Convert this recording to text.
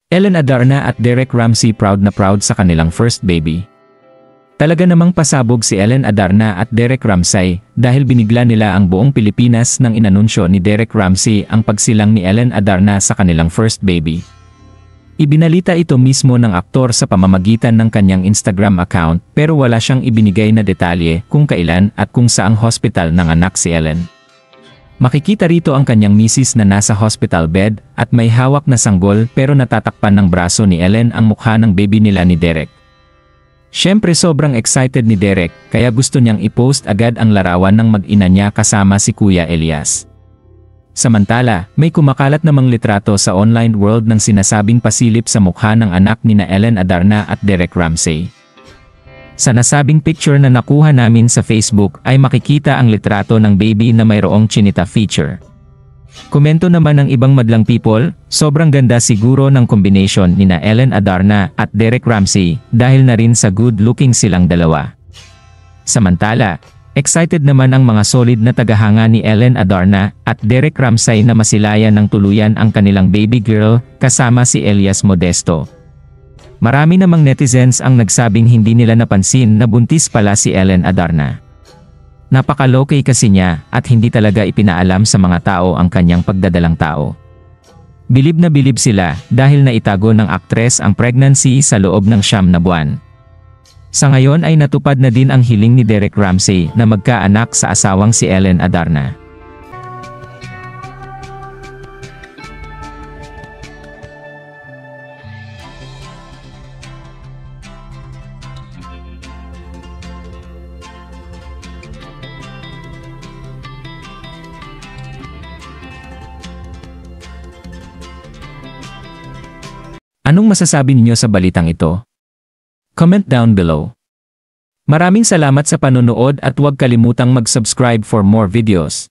Ellen Adarna at Derek Ramsey proud na proud sa kanilang first baby. Talaga namang pasabog si Ellen Adarna at Derek Ramsey dahil binigla nila ang buong Pilipinas nang inanunsyo ni Derek Ramsey ang pagsilang ni Ellen Adarna sa kanilang first baby. Ibinalita ito mismo ng aktor sa pamamagitan ng kanyang Instagram account pero wala siyang ibinigay na detalye kung kailan at kung saang hospital nanganak si Ellen. Makikita rito ang kanyang misis na nasa hospital bed at may hawak na sanggol pero natatakpan ng braso ni Ellen ang mukha ng baby nila ni Derek. Siyempre sobrang excited ni Derek kaya gusto niyang i-post agad ang larawan ng mag-ina niya kasama si Kuya Elias. Samantala, may kumakalat namang litrato sa online world ng sinasabing pasilip sa mukha ng anak ni na Ellen Adarna at Derek Ramsey. Sa nasabing picture na nakuha namin sa Facebook ay makikita ang litrato ng baby na mayroong chinita feature. Komento naman ng ibang madlang people, sobrang ganda siguro ng combination ni na Ellen Adarna at Derek Ramsey dahil na rin sa good-looking silang dalawa. Samantala, excited naman ang mga solid na tagahanga ni Ellen Adarna at Derek Ramsey na masilayan ng tuluyan ang kanilang baby girl kasama si Elias Modesto. Marami namang netizens ang nagsabing hindi nila napansin na buntis pala si Ellen Adarna. Napaka-low-key kasi niya at hindi talaga ipinaalam sa mga tao ang kanyang pagdadalang tao. Bilib na bilib sila dahil naitago ng aktres ang pregnancy sa loob ng 9 na buwan. Sa ngayon ay natupad na din ang hiling ni Derek Ramsey na magkaanak sa asawang si Ellen Adarna. Anong masasabi ninyo sa balitang ito? Comment down below. Maraming salamat sa panonood at huwag kalimutang mag-subscribe for more videos.